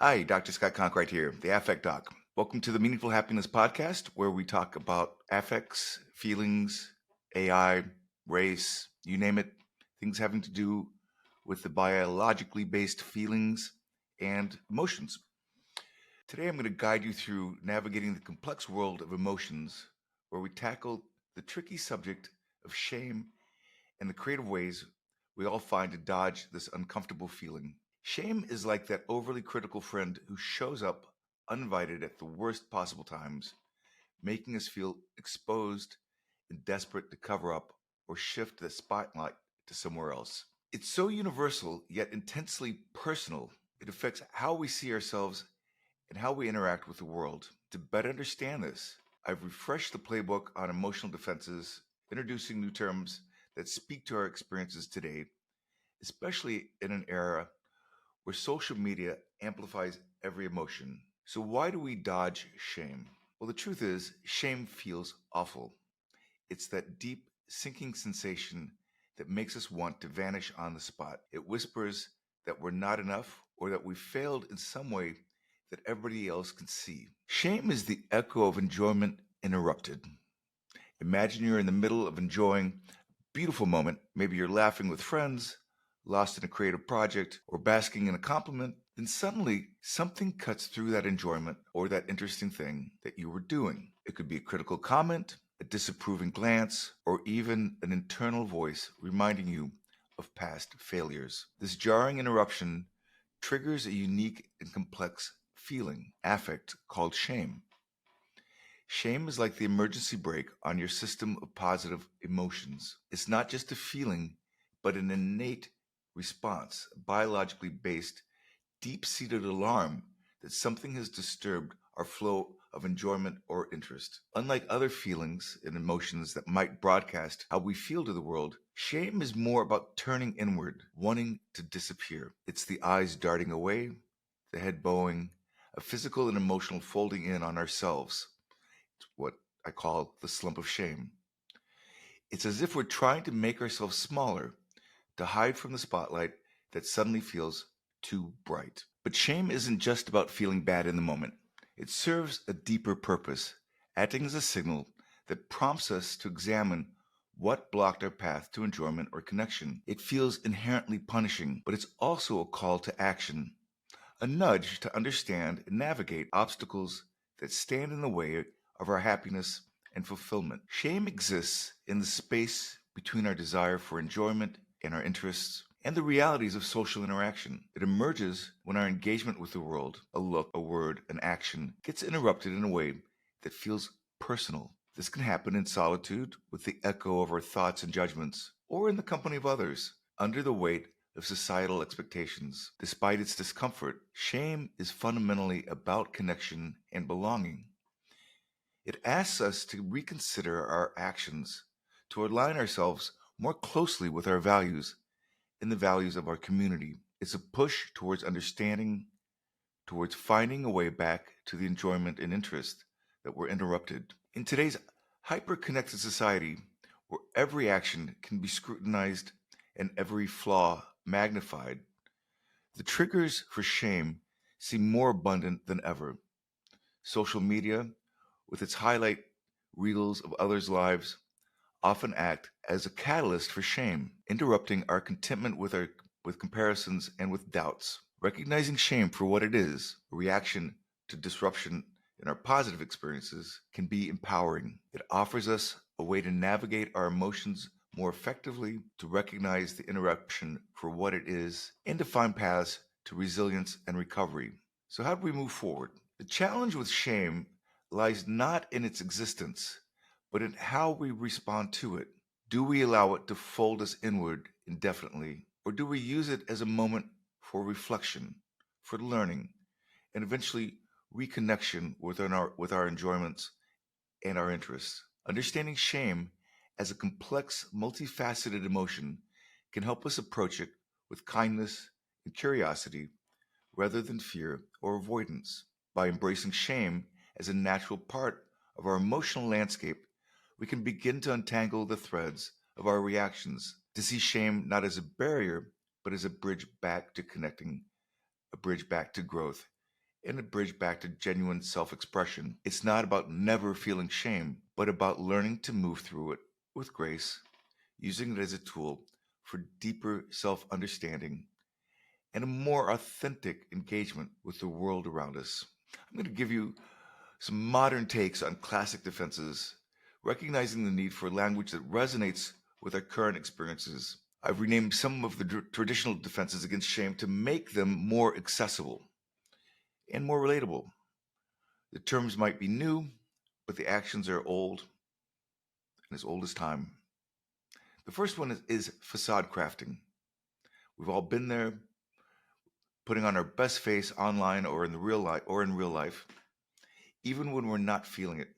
Hi, Dr. Scott Conkright here, the Affect Doc. Welcome to the Meaningful Happiness Podcast, where we talk about affects, feelings, AI, race, you name it, things having to do with the biologically based feelings and emotions. Today, I'm going to guide you through navigating the complex world of emotions, where we tackle the tricky subject of shame and the creative ways we all find to dodge this uncomfortable feeling. Shame is like that overly critical friend who shows up uninvited at the worst possible times, making us feel exposed and desperate to cover up or shift the spotlight to somewhere else. It's so universal yet intensely personal. It affects how we see ourselves and how we interact with the world. To better understand this, I've refreshed the playbook on emotional defenses, introducing new terms that speak to our experiences today, especially in an era where social media amplifies every emotion. So, why do we dodge shame? Well, the truth is, shame feels awful. It's that deep, sinking sensation that makes us want to vanish on the spot. It whispers that we're not enough or that we failed in some way that everybody else can see. Shame is the echo of enjoyment interrupted. Imagine you're in the middle of enjoying a beautiful moment. Maybe you're laughing with friends, lost in a creative project, or basking in a compliment. Then suddenly something cuts through that enjoyment or that interesting thing that you were doing. It could be a critical comment, a disapproving glance, or even an internal voice reminding you of past failures. This jarring interruption triggers a unique and complex feeling, affect called shame. Shame is like the emergency brake on your system of positive emotions. It's not just a feeling, but an innate response, a biologically based, deep seated alarm that something has disturbed our flow of enjoyment or interest. Unlike other feelings and emotions that might broadcast how we feel to the world, shame is more about turning inward, wanting to disappear. It's the eyes darting away, the head bowing, a physical and emotional folding in on ourselves. It's what I call the slump of shame. It's as if we're trying to make ourselves smaller, to hide from the spotlight that suddenly feels too bright. But shame isn't just about feeling bad in the moment. It serves a deeper purpose, acting as a signal that prompts us to examine what blocked our path to enjoyment or connection. It feels inherently punishing, but it's also a call to action, a nudge to understand and navigate obstacles that stand in the way of our happiness and fulfillment. Shame exists in the space between our desire for enjoyment and our interests and the realities of social interaction. It emerges when our engagement with the world, a look, a word, an action, gets interrupted in a way that feels personal. This can happen in solitude with the echo of our thoughts and judgments, or in the company of others, under the weight of societal expectations. Despite its discomfort, shame is fundamentally about connection and belonging. It asks us to reconsider our actions, to align ourselves more closely with our values and the values of our community. It's a push towards understanding, towards finding a way back to the enjoyment and interest that were interrupted. In today's hyper-connected society, where every action can be scrutinized and every flaw magnified, the triggers for shame seem more abundant than ever. Social media, with its highlight reels of others' lives, often act as a catalyst for shame, interrupting our contentment with comparisons and with doubts. Recognizing shame for what it is, a reaction to disruption in our positive experiences, can be empowering. It offers us a way to navigate our emotions more effectively, to recognize the interruption for what it is, and to find paths to resilience and recovery. So, how do we move forward? The challenge with shame lies not in its existence, but in how we respond to it. Do we allow it to fold us inward indefinitely, or do we use it as a moment for reflection, for learning, and eventually reconnection with our enjoyments and our interests? Understanding shame as a complex, multifaceted emotion can help us approach it with kindness and curiosity rather than fear or avoidance. By embracing shame as a natural part of our emotional landscape, we can begin to untangle the threads of our reactions, to see shame not as a barrier, but as a bridge back to connecting, a bridge back to growth, and a bridge back to genuine self expression. It's not about never feeling shame, but about learning to move through it with grace, using it as a tool for deeper self understanding and a more authentic engagement with the world around us. I'm going to give you some modern takes on classic defenses, recognizing the need for language that resonates with our current experiences. I've renamed some of the traditional defenses against shame to make them more accessible and more relatable. The terms might be new, but the actions are old and as old as time. The first one is facade crafting. We've all been there, putting on our best face online or in real life, even when we're not feeling it.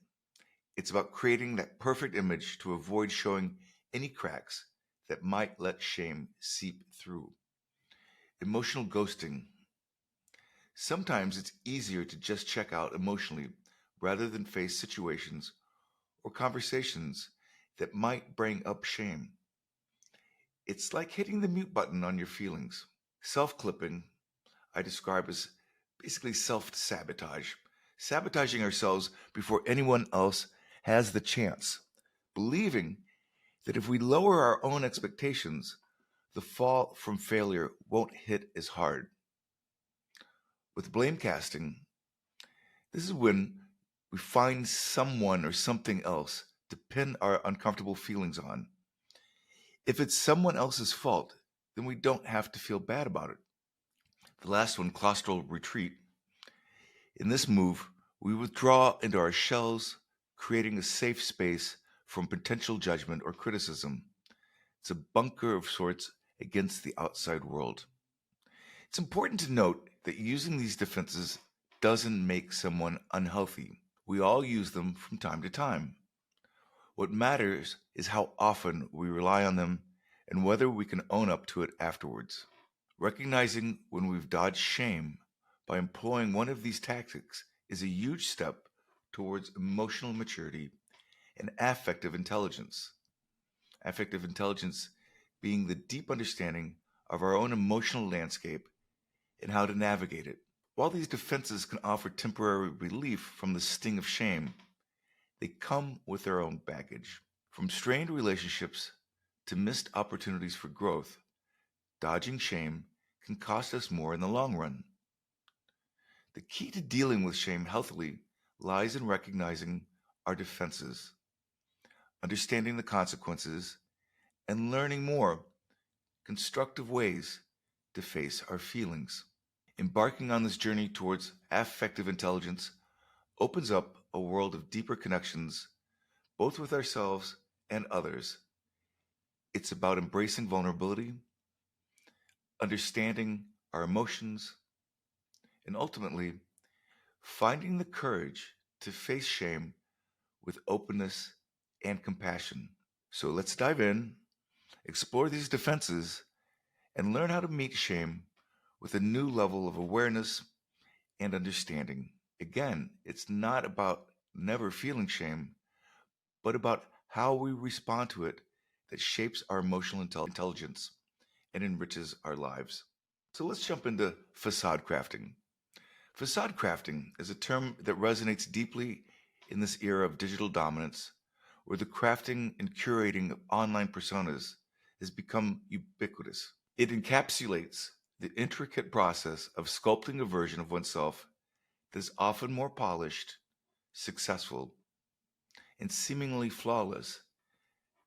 It's about creating that perfect image to avoid showing any cracks that might let shame seep through. Emotional ghosting. Sometimes it's easier to just check out emotionally rather than face situations or conversations that might bring up shame. It's like hitting the mute button on your feelings. Self clipping, I describe as basically self sabotage, sabotaging ourselves before anyone else has the chance, believing that if we lower our own expectations, the fall from failure won't hit as hard. With blame casting, this is when we find someone or something else to pin our uncomfortable feelings on. If it's someone else's fault, then we don't have to feel bad about it. The last one, claustral retreat. In this move, we withdraw into our shells, creating a safe space from potential judgment or criticism. It's a bunker of sorts against the outside world. It's important to note that using these defenses doesn't make someone unhealthy. We all use them from time to time. What matters is how often we rely on them and whether we can own up to it afterwards. Recognizing when we've dodged shame by employing one of these tactics is a huge step towards emotional maturity and affective intelligence. Affective intelligence being the deep understanding of our own emotional landscape and how to navigate it. While these defenses can offer temporary relief from the sting of shame, they come with their own baggage. From strained relationships to missed opportunities for growth, dodging shame can cost us more in the long run. The key to dealing with shame healthily lies in recognizing our defenses, understanding the consequences, and learning more constructive ways to face our feelings. Embarking on this journey towards affective intelligence opens up a world of deeper connections, both with ourselves and others. It's about embracing vulnerability, understanding our emotions, and ultimately finding the courage to face shame with openness and compassion. So let's dive in, explore these defenses, and learn how to meet shame with a new level of awareness and understanding. Again, it's not about never feeling shame, but about how we respond to it that shapes our emotional intelligence and enriches our lives. So let's jump into facade crafting. Facade crafting is a term that resonates deeply in this era of digital dominance, where the crafting and curating of online personas has become ubiquitous. It encapsulates the intricate process of sculpting a version of oneself that is often more polished, successful, and seemingly flawless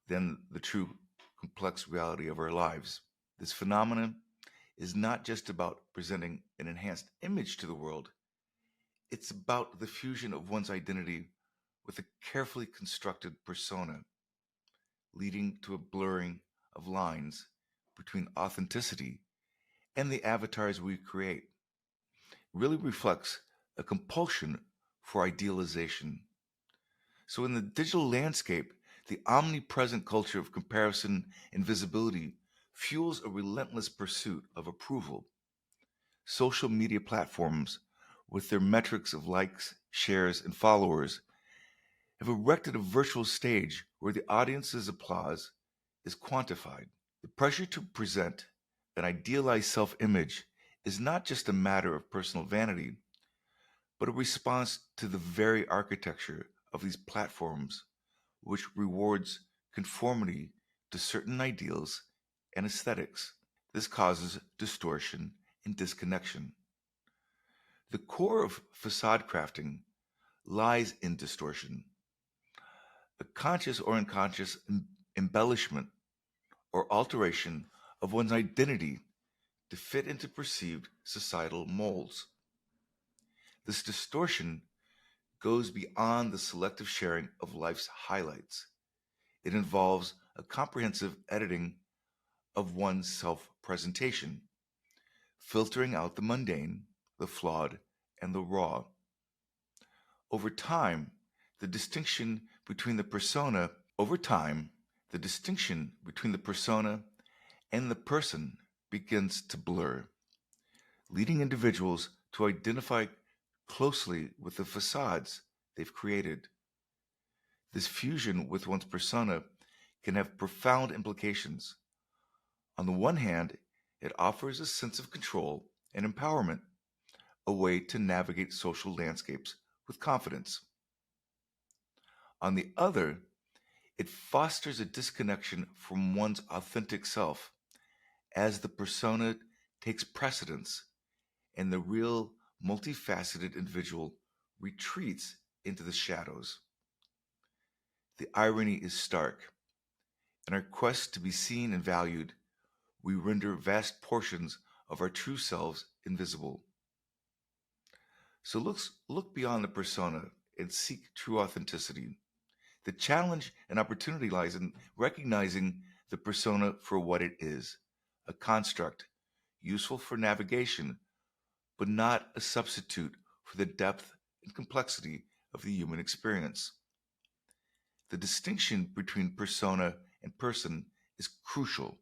than the true complex reality of our lives. This phenomenon is not just about presenting an enhanced image to the world, it's about the fusion of one's identity with a carefully constructed persona, leading to a blurring of lines between authenticity and the avatars we create. It really reflects a compulsion for idealization. So, in the digital landscape, the omnipresent culture of comparison and visibility fuels a relentless pursuit of approval. Social media platforms, with their metrics of likes, shares, and followers, have erected a virtual stage where the audience's applause is quantified. The pressure to present an idealized self image is not just a matter of personal vanity, but a response to the very architecture of these platforms, which rewards conformity to certain ideals and aesthetics. This causes distortion and disconnection. The core of facade crafting lies in distortion, a conscious or unconscious embellishment or alteration of one's identity to fit into perceived societal molds. This distortion goes beyond the selective sharing of life's highlights. It involves a comprehensive editing of one's self presentation, filtering out the mundane, the flawed, and the raw. Over time, the distinction between the persona over time, the distinction between the persona and the person begins to blur, leading individuals to identify closely with the facades they've created. This fusion with one's persona can have profound implications. On the one hand, it offers a sense of control and empowerment, a way to navigate social landscapes with confidence. On the other, it fosters a disconnection from one's authentic self as the persona takes precedence and the real, multifaceted individual retreats into the shadows. The irony is stark. In our quest to be seen and valued, we render vast portions of our true selves invisible. So look beyond the persona and seek true authenticity. The challenge and opportunity lies in recognizing the persona for what it is, a construct useful for navigation, but not a substitute for the depth and complexity of the human experience. The distinction between persona and person is crucial.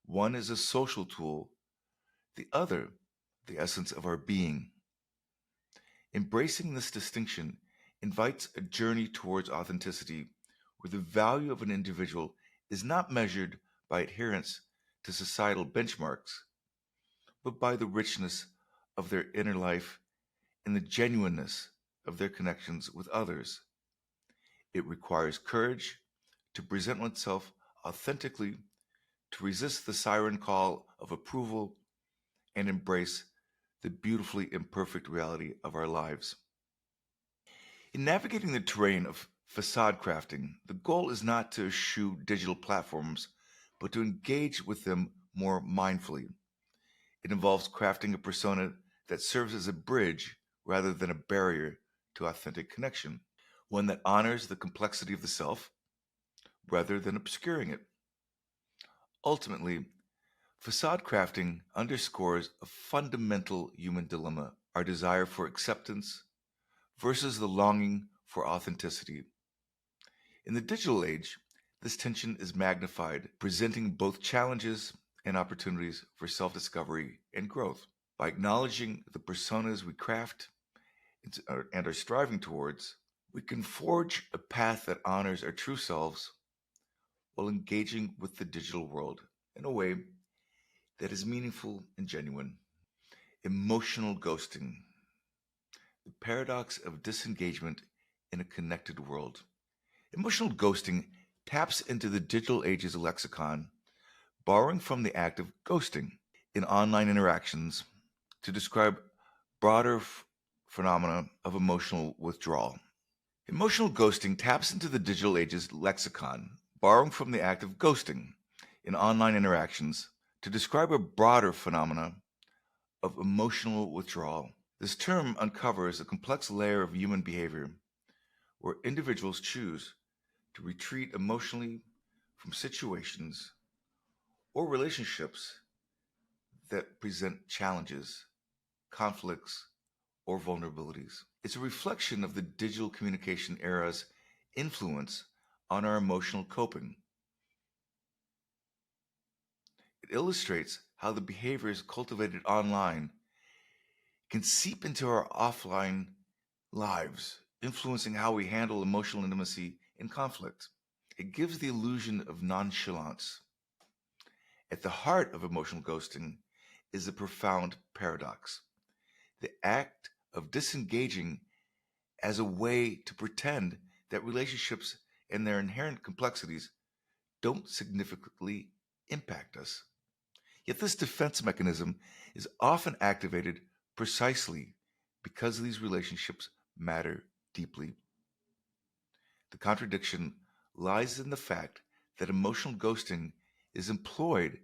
One is a social tool, the other, the essence of our being. Embracing this distinction invites a journey towards authenticity where the value of an individual is not measured by adherence to societal benchmarks, but by the richness of their inner life and the genuineness of their connections with others. It requires courage to present oneself authentically, to resist the siren call of approval, and embrace the beautifully imperfect reality of our lives. In navigating the terrain of facade crafting, the goal is not to eschew digital platforms, but to engage with them more mindfully. It involves crafting a persona that serves as a bridge rather than a barrier to authentic connection, one that honors the complexity of the self rather than obscuring it. Ultimately, facade crafting underscores a fundamental human dilemma, our desire for acceptance versus the longing for authenticity. In the digital age, this tension is magnified, presenting both challenges and opportunities for self discovery and growth. By acknowledging the personas we craft and are striving towards, we can forge a path that honors our true selves while engaging with the digital world in a way that is meaningful and genuine. Emotional ghosting, the paradox of disengagement in a connected world. Emotional ghosting taps into the digital age's lexicon, borrowing from the act of ghosting in online interactions to describe broader phenomena of emotional withdrawal. Emotional ghosting taps into the digital age's lexicon, borrowing from the act of ghosting in online interactions to describe a broader phenomena of emotional withdrawal. This term uncovers a complex layer of human behavior where individuals choose to retreat emotionally from situations or relationships that present challenges, conflicts, or vulnerabilities. It's a reflection of the digital communication era's influence on our emotional coping. It illustrates how the behaviors cultivated online can seep into our offline lives, influencing how we handle emotional intimacy in conflict. It gives the illusion of nonchalance. At the heart of emotional ghosting is a profound paradox. The act of disengaging as a way to pretend that relationships and their inherent complexities don't significantly impact us. Yet this defense mechanism is often activated precisely because these relationships matter deeply. The contradiction lies in the fact that emotional ghosting is employed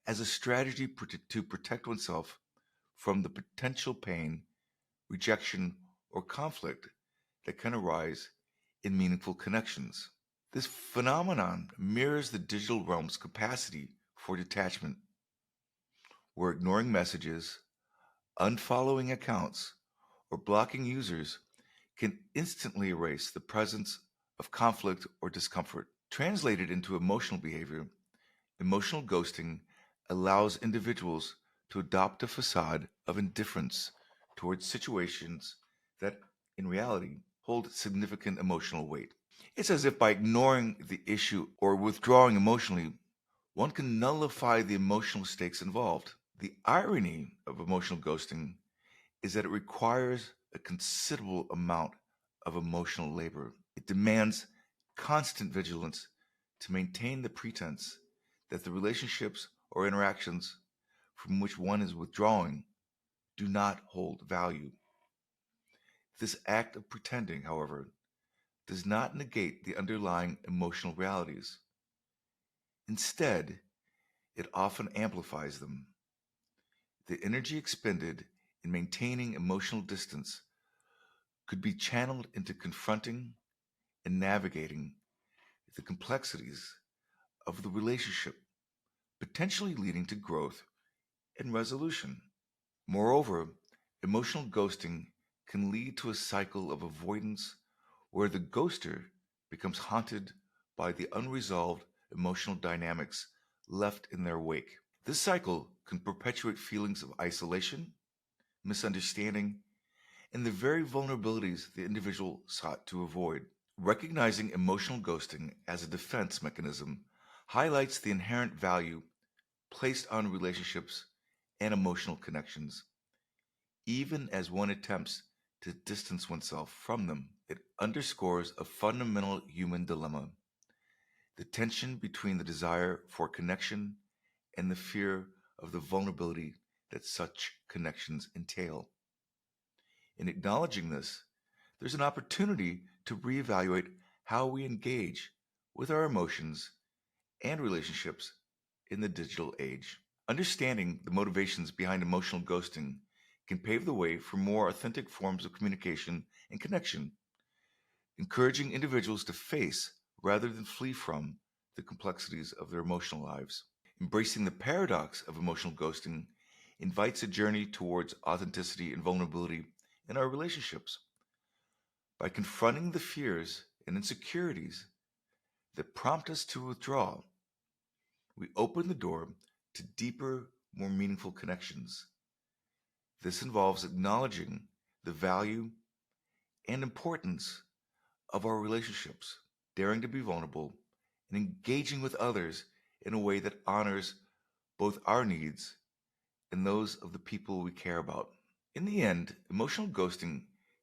as a strategy to protect oneself from the potential pain, rejection, or conflict that can arise in meaningful connections. This phenomenon mirrors the digital realm's capacity for detachment, where ignoring messages, unfollowing accounts, or blocking users can instantly erase the presence of conflict or discomfort. Translated into emotional behavior, emotional ghosting allows individuals to adopt a facade of indifference towards situations that, in reality, hold significant emotional weight. It's as if by ignoring the issue or withdrawing emotionally, one can nullify the emotional stakes involved. The irony of emotional ghosting is that it requires a considerable amount of emotional labor. It demands constant vigilance to maintain the pretense that the relationships or interactions from which one is withdrawing do not hold value. This act of pretending, however, does not negate the underlying emotional realities. Instead, it often amplifies them. The energy expended in maintaining emotional distance could be channeled into confronting and navigating the complexities of the relationship, potentially leading to growth and resolution. Moreover, emotional ghosting can lead to a cycle of avoidance where the ghoster becomes haunted by the unresolved emotional dynamics left in their wake. This cycle can perpetuate feelings of isolation, misunderstanding, and the very vulnerabilities the individual sought to avoid. Recognizing emotional ghosting as a defense mechanism highlights the inherent value placed on relationships and emotional connections, even as one attempts to distance oneself from them. It underscores a fundamental human dilemma: the tension between the desire for connection and the fear of the vulnerability that such connections entail. In acknowledging this, there's an opportunity to reevaluate how we engage with our emotions and relationships in the digital age. Understanding the motivations behind emotional ghosting can pave the way for more authentic forms of communication and connection, encouraging individuals to face rather than flee from the complexities of their emotional lives. Embracing the paradox of emotional ghosting invites a journey towards authenticity and vulnerability in our relationships. By confronting the fears and insecurities that prompt us to withdraw, we open the door to deeper, more meaningful connections. This involves acknowledging the value and importance of our relationships, daring to be vulnerable, and engaging with others in a way that honors both our needs and those of the people we care about. In the end, emotional ghosting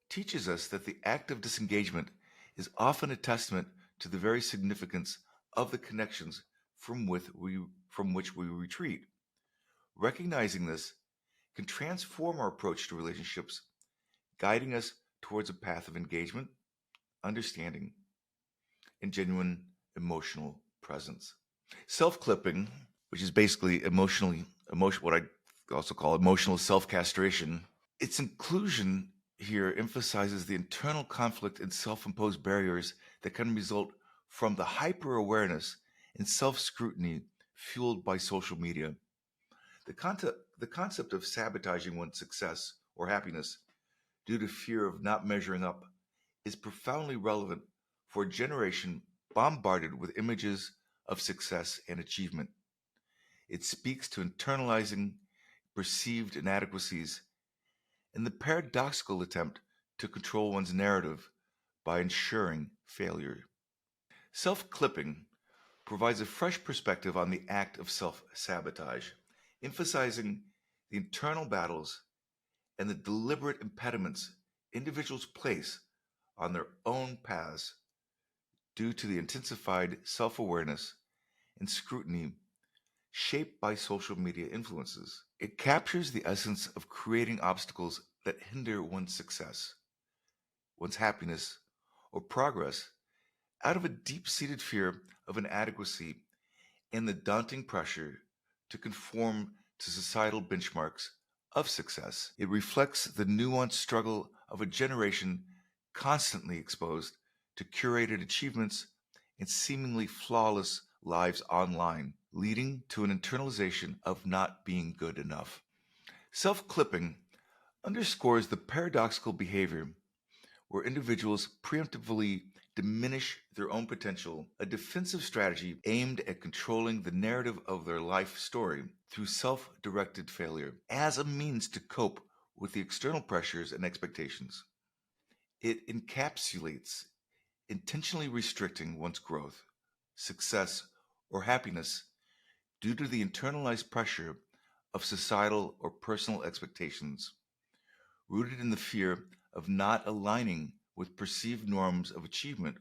teaches us that the act of disengagement is often a testament to the very significance of the connections from which we retreat. Recognizing this can transform our approach to relationships, guiding us towards a path of engagement, understanding, and genuine emotional presence. Self-clipping, which is basically what I also call emotional self-castration, its inclusion here emphasizes the internal conflict and self-imposed barriers that can result from the hyper-awareness and self-scrutiny fueled by social media. The concept of sabotaging one's success or happiness due to fear of not measuring up is profoundly relevant for a generation bombarded with images of success and achievement. It speaks to internalizing perceived inadequacies and the paradoxical attempt to control one's narrative by ensuring failure. Self-clipping provides a fresh perspective on the act of self-sabotage, emphasizing the internal battles and the deliberate impediments individuals place on their own paths due to the intensified self awareness and scrutiny shaped by social media influences. It captures the essence of creating obstacles that hinder one's success, one's happiness, or progress out of a deep seated fear of inadequacy and the daunting pressure to conform to societal benchmarks of success. It reflects the nuanced struggle of a generation constantly exposed to curated achievements and seemingly flawless lives online, leading to an internalization of not being good enough. Self clipping underscores the paradoxical behavior where individuals preemptively diminish their own potential, a defensive strategy aimed at controlling the narrative of their life story through self directed failure as a means to cope with the external pressures and expectations. It encapsulates intentionally restricting one's growth, success, or happiness due to the internalized pressure of societal or personal expectations, rooted in the fear of not aligning with perceived norms of achievement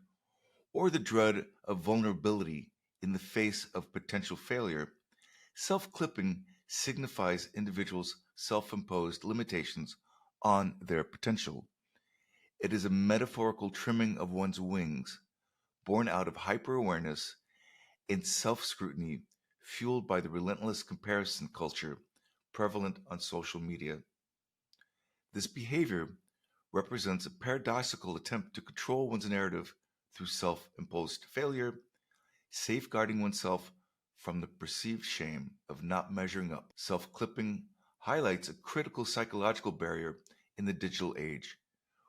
or the dread of vulnerability in the face of potential failure. Self clipping signifies individuals' self imposed limitations on their potential. It is a metaphorical trimming of one's wings, born out of hyper awareness and self scrutiny, fueled by the relentless comparison culture prevalent on social media. This behavior represents a paradoxical attempt to control one's narrative through self imposed failure, safeguarding oneself from the perceived shame of not measuring up. Self clipping highlights a critical psychological barrier in the digital age,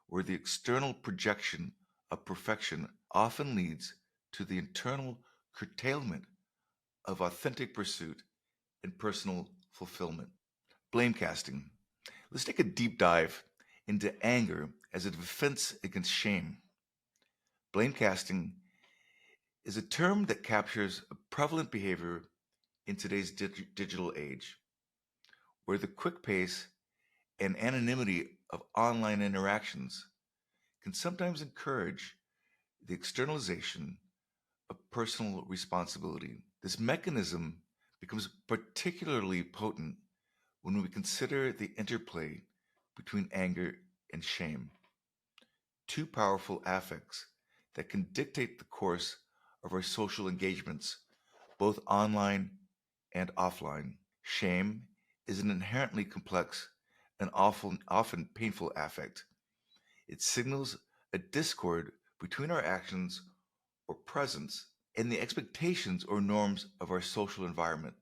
where the external projection of perfection often leads to the internal curtailment of authentic pursuit and personal fulfillment. Blame casting. Let's take a deep dive into anger as a defense against shame. Blame casting is a term that captures a prevalent behavior in today's digital age, where the quick pace and anonymity of online interactions can sometimes encourage the externalization of personal responsibility. This mechanism becomes particularly potent when we consider the interplay between anger and shame, two powerful affects that can dictate the course of our social engagements, both online and offline. Shame is an inherently complex and often painful affect. It signals a discord between our actions or presence and the expectations or norms of our social environment.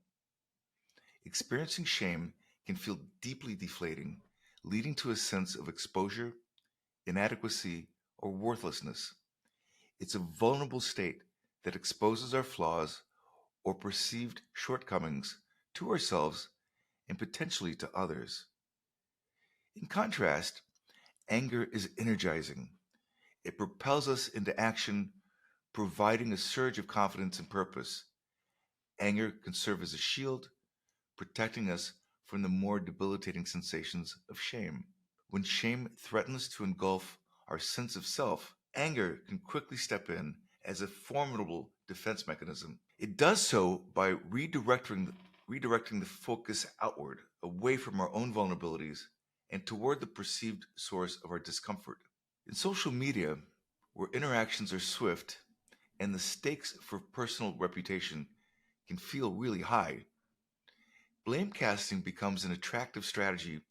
Experiencing shame can feel deeply deflating, leading to a sense of exposure, inadequacy, or worthlessness. It's a vulnerable state that exposes our flaws or perceived shortcomings to ourselves and potentially to others. In contrast, anger is energizing. It propels us into action, providing a surge of confidence and purpose. Anger can serve as a shield, protecting us from the more debilitating sensations of shame. When shame threatens to engulf our sense of self, anger can quickly step in as a formidable defense mechanism. It does so by redirecting the focus outward, away from our own vulnerabilities and toward the perceived source of our discomfort. In social media, where interactions are swift and the stakes for personal reputation can feel really high, blame casting becomes an attractive strategy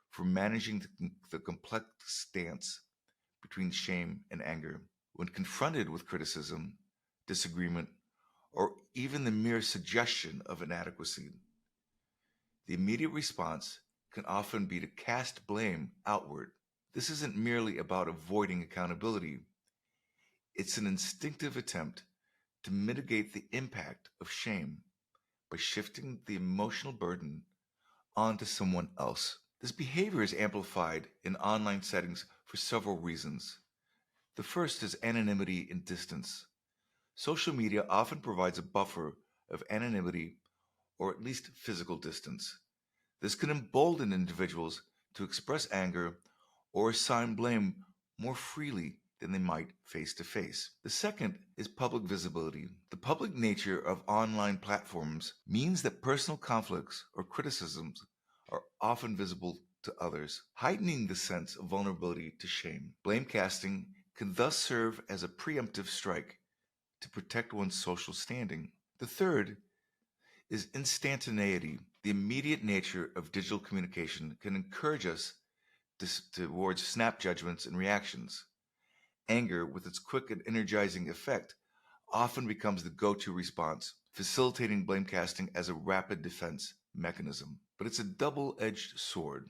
for managing the complex dance between shame and anger. When confronted with criticism, disagreement, or even the mere suggestion of inadequacy, the immediate response can often be to cast blame outward. This isn't merely about avoiding accountability, it's an instinctive attempt to mitigate the impact of shame by shifting the emotional burden onto someone else. This behavior is amplified in online settings for several reasons. The first is anonymity and distance. Social media often provides a buffer of anonymity or at least physical distance. This can embolden individuals to express anger or assign blame more freely than they might face to face. The second is public visibility. The public nature of online platforms means that personal conflicts or criticisms are often visible to others, heightening the sense of vulnerability to shame. Blame casting can thus serve as a preemptive strike to protect one's social standing. The third is instantaneity. The immediate nature of digital communication can encourage us towards snap judgments and reactions. Anger, with its quick and energizing effect, often becomes the go to response, facilitating blame casting as a rapid defense mechanism. But it's a double edged sword.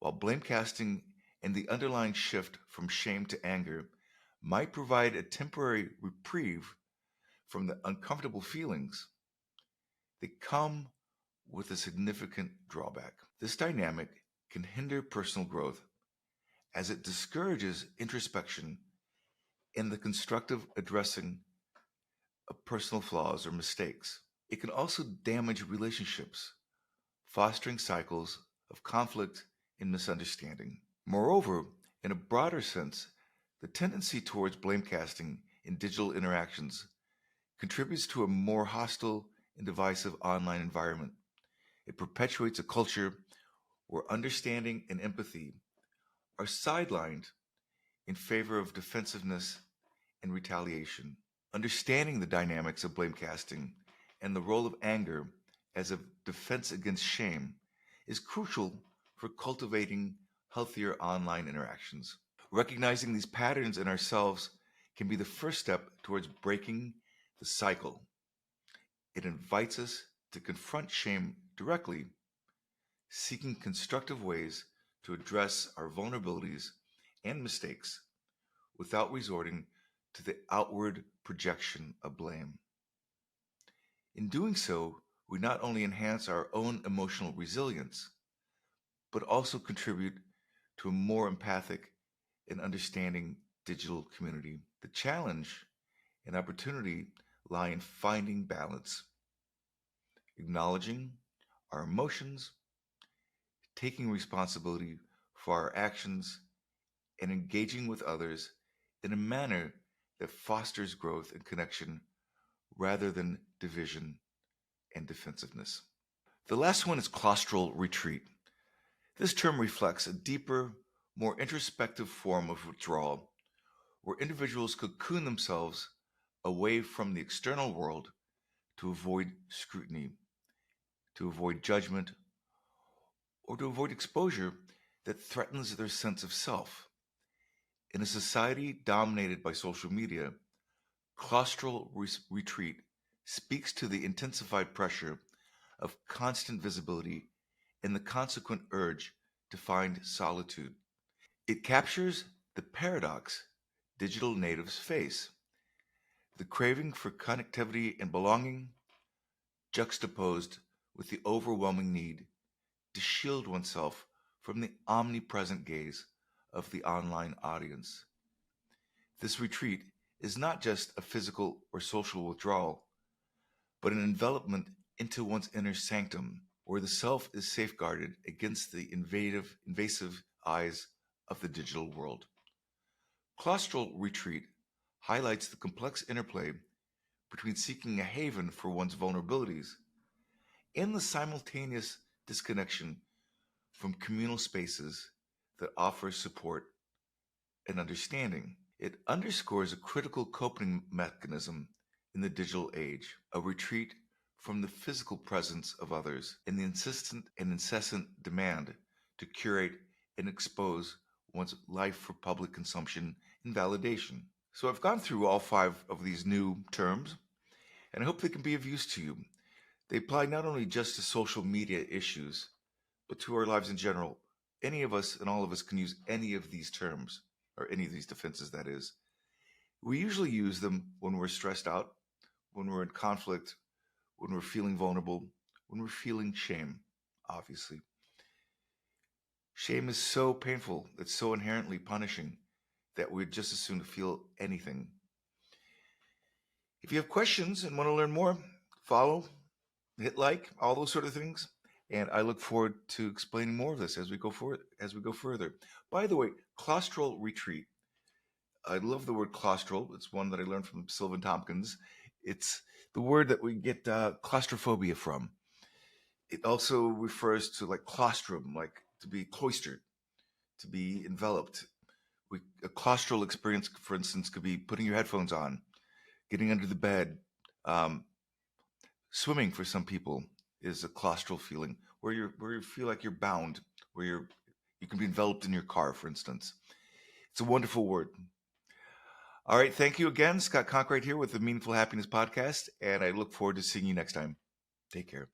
While blame casting and the underlying shift from shame to anger might provide a temporary reprieve from the uncomfortable feelings, they come with a significant drawback. This dynamic can hinder personal growth as it discourages introspection and the constructive addressing of personal flaws or mistakes. It can also damage relationships, fostering cycles of conflict and misunderstanding. Moreover, in a broader sense, the tendency towards blame casting in digital interactions contributes to a more hostile and divisive online environment. It perpetuates a culture where understanding and empathy are sidelined in favor of defensiveness and retaliation. Understanding the dynamics of blame casting and the role of anger as a defense against shame is crucial for cultivating healthier online interactions. Recognizing these patterns in ourselves can be the first step towards breaking the cycle. It invites us to confront shame directly, seeking constructive ways to address our vulnerabilities and mistakes without resorting to the outward projection of blame. In doing so, we not only enhance our own emotional resilience, but also contribute to a more empathic and understanding digital community. The challenge and opportunity lie in finding balance, acknowledging our emotions, taking responsibility for our actions, and engaging with others in a manner that fosters growth and connection rather than division and defensiveness. The last one is claustral retreat. This term reflects a deeper, more introspective form of withdrawal where individuals cocoon themselves away from the external world to avoid scrutiny, to avoid judgment, or to avoid exposure that threatens their sense of self. In a society dominated by social media, claustral retreat speaks to the intensified pressure of constant visibility and the consequent urge to find solitude. It captures the paradox digital natives face: the craving for connectivity and belonging, juxtaposed with the overwhelming need to shield oneself from the omnipresent gaze of the online audience. This retreat is not just a physical or social withdrawal, but an envelopment into one's inner sanctum, where the self is safeguarded against the invasive eyes of the digital world. Claustral retreat highlights the complex interplay between seeking a haven for one's vulnerabilities and the simultaneous disconnection from communal spaces that offer support and understanding. It underscores a critical coping mechanism in the digital age, a retreat from the physical presence of others and the insistent and incessant demand to curate and expose one's life for public consumption and validation. So I've gone through all 5 of these new terms, and I hope they can be of use to you. They apply not only just to social media issues, but to our lives in general. Any of us and all of us can use any of these terms, or any of these defenses, that is. We usually use them when we're stressed out, when we're in conflict, when we're feeling vulnerable, when we're feeling shame, obviously. Shame is so painful, it's so inherently punishing that we'd just as soon feel anything. If you have questions and want to learn more, follow, hit like, all those sort of things. And I look forward to explaining more of this as we go forward, as we go further. By the way, claustral retreat. I love the word claustral. It's one that I learned from Sylvan Tompkins. It's the word that we get claustrophobia from. It also refers to like claustrum, like to be cloistered, to be enveloped. A claustral experience, for instance, could be putting your headphones on, getting under the bed. Um, Swimming for some people is a claustral feeling where you feel like you're bound, where you can be enveloped in your car, for instance. It's a wonderful word. All right, thank you again, Scott Conkright here with the Meaningful Happiness Podcast, and I look forward to seeing you next time. Take care.